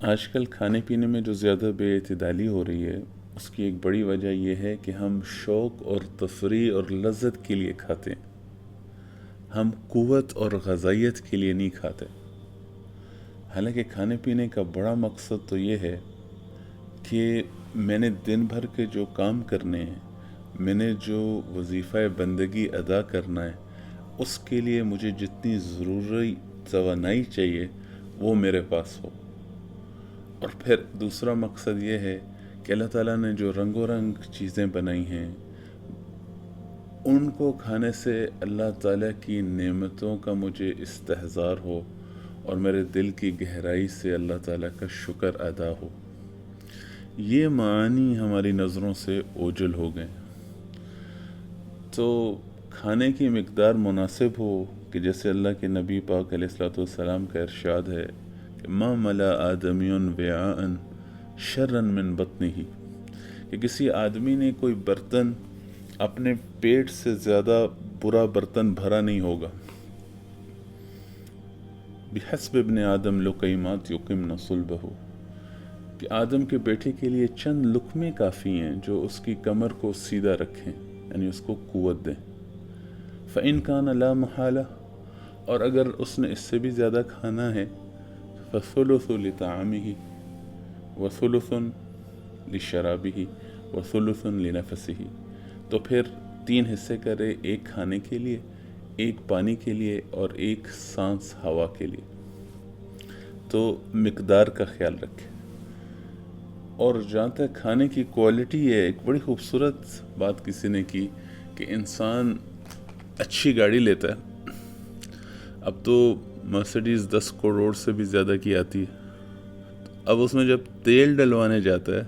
آج کل کھانے پینے میں جو زیادہ بے اعتدالی ہو رہی ہے، اس کی ایک بڑی وجہ یہ ہے کہ ہم شوق اور تفریح اور لذت کے لیے کھاتے ہیں، ہم قوت اور غذائیت کے لیے نہیں کھاتے۔ حالانکہ کھانے پینے کا بڑا مقصد تو یہ ہے کہ میں نے دن بھر کے جو کام کرنے ہیں، میں نے جو وظیفہ بندگی ادا کرنا ہے، اس کے لیے مجھے جتنی ضروری توانائی چاہیے وہ میرے پاس ہو۔ اور پھر دوسرا مقصد یہ ہے کہ اللہ تعالیٰ نے جو رنگ و رنگ چیزیں بنائی ہیں، ان کو کھانے سے اللہ تعالیٰ کی نعمتوں کا مجھے استحضار ہو اور میرے دل کی گہرائی سے اللہ تعالیٰ کا شکر ادا ہو۔ یہ معانی ہماری نظروں سے اوجھل ہو گئے۔ تو کھانے کی مقدار مناسب ہو کہ جیسے اللہ کے نبی پاک علیہ الصلوۃ والسلام کا ارشاد ہے کہ ما ملا آدمی وعاء شرا من بطنہ، کہ کسی آدمی نے کوئی برتن اپنے پیٹ سے زیادہ برا برتن بھرا نہیں ہوگا۔ بحسب ابن آدم لقیمات یقمن صلبہ، کہ آدم کے بیٹے کے لیے چند لقمے کافی ہیں جو اس کی کمر کو سیدھا رکھیں، یعنی اس کو قوت دیں۔ فَإِن كَانَ لَا مَحَالَةَ، اور اگر اس نے اس سے بھی زیادہ کھانا ہے، فَثُلُثُ لِطَعَامِهِ وَثُلُثٌ لِشَرَابِهِ وَثُلُثٌ لِنَفَسِهِ، تو پھر 3 حصے کرے، ایک کھانے کے لیے، ایک پانی کے لیے اور ایک سانس ہوا کے لیے۔ تو مقدار کا خیال رکھیں۔ اور جہاں تک کھانے کی کوالٹی ہے، ایک بڑی خوبصورت بات کسی نے کی کہ انسان اچھی گاڑی لیتا ہے، اب تو مرسیڈیز 10 کروڑ سے بھی زیادہ کی آتی ہے، اب اس میں جب تیل ڈلوانے جاتا ہے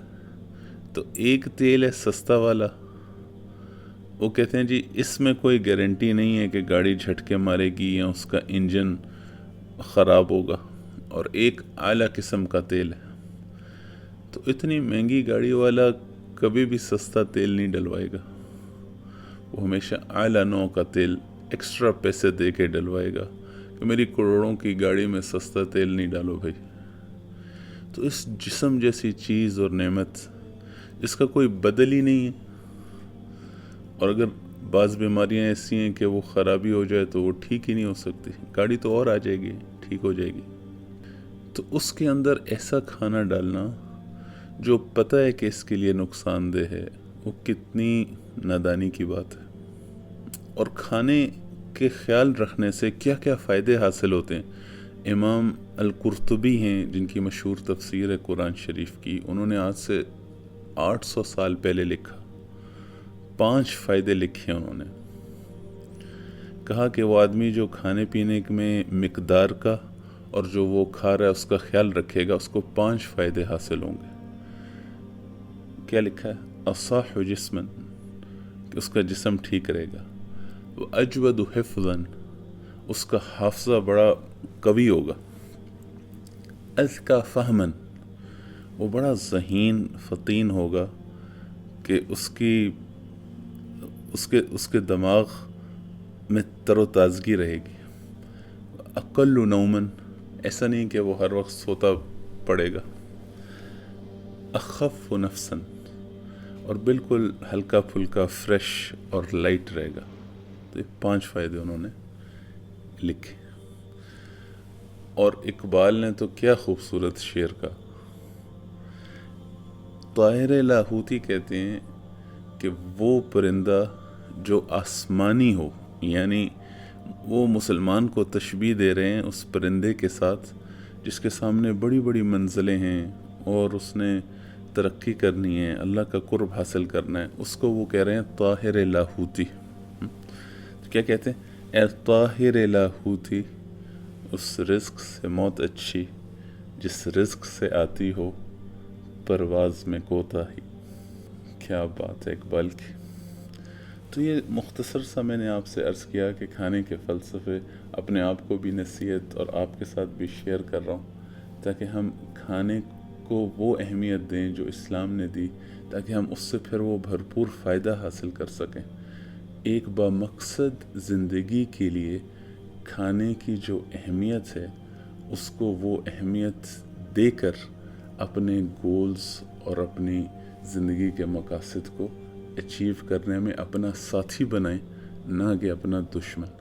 تو ایک تیل ہے سستا والا، وہ کہتے ہیں جی اس میں کوئی گارنٹی نہیں ہے کہ گاڑی جھٹکے مارے گی یا اس کا انجن خراب ہوگا، اور ایک اعلیٰ قسم کا تیل ہے۔ تو اتنی مہنگی گاڑی والا کبھی بھی سستا تیل نہیں ڈلوائے گا، وہ ہمیشہ اعلیٰ نوع کا تیل ایکسٹرا پیسے دے کے ڈلوائے گا کہ میری کروڑوں کی گاڑی میں سستا تیل نہیں ڈالو بھائی۔ تو اس جسم جیسی چیز اور نعمت اس کا کوئی بدل ہی نہیں ہے، اور اگر بعض بیماریاں ایسی ہیں کہ وہ خرابی ہو جائے تو وہ ٹھیک ہی نہیں ہو سکتی، گاڑی تو اور آ جائے گی، ٹھیک ہو جائے گی۔ تو اس کے اندر ایسا کھانا ڈالنا جو پتہ ہے کہ اس کے لیے نقصان دہ ہے، وہ کتنی نادانی کی بات ہے۔ اور کھانے کے خیال رکھنے سے کیا کیا فائدے حاصل ہوتے ہیں۔ امام القرطبی ہیں جن کی مشہور تفسیر ہے قرآن شریف کی، انہوں نے آج سے 800 سال پہلے لکھا، 5 فائدے لکھے انہوں نے۔ کہا کہ وہ آدمی جو کھانے پینے میں مقدار کا اور جو وہ کھا رہا ہے اس کا خیال رکھے گا، اس کو 5 فائدے حاصل ہوں گے۔ کیا لکھا ہے؟ اصح جسمن، کہ اس کا جسم ٹھیک رہے گا، اجود حفظاً، اس کا حافظہ بڑا قوی ہوگا، اذکیٰ فہماً، وہ بڑا ذہین فطین ہوگا کہ اس کے دماغ میں تر و تازگی رہے گی، اقل نوماً، ایسا نہیں کہ وہ ہر وقت سوتا پڑے گا، اخف نفساً، اور بالکل ہلکا پھلکا فریش اور لائٹ رہے گا۔ تو یہ 5 فائدے انہوں نے لکھے۔ اور اقبال نے تو کیا خوبصورت شعر کا، طاہر لاہوتی کہتے ہیں کہ وہ پرندہ جو آسمانی ہو، یعنی وہ مسلمان کو تشبیہ دے رہے ہیں اس پرندے کے ساتھ جس کے سامنے بڑی بڑی منزلیں ہیں اور اس نے ترقی کرنی ہے، اللہ کا قرب حاصل کرنا ہے، اس کو وہ کہہ رہے ہیں طاہر لاہوتی۔ تو کیا کہتے ہیں؟ اے طاہر لاہوتی، اس رزق سے موت اچھی جس رزق سے آتی ہو پرواز میں کوتاہی۔ کیا بات ہے اقبال کی۔ تو یہ مختصر سا میں نے آپ سے عرض کیا کہ کھانے کے فلسفے، اپنے آپ کو بھی نصیحت اور آپ کے ساتھ بھی شیئر کر رہا ہوں تاکہ ہم کھانے کو وہ اہمیت دیں جو اسلام نے دی، تاکہ ہم اس سے پھر وہ بھرپور فائدہ حاصل کر سکیں۔ ایک بامقصد زندگی کے لیے کھانے کی جو اہمیت ہے اس کو وہ اہمیت دے کر اپنے گولز اور اپنی زندگی کے مقاصد کو اچیو کرنے میں اپنا ساتھی بنائیں، نہ کہ اپنا دشمن۔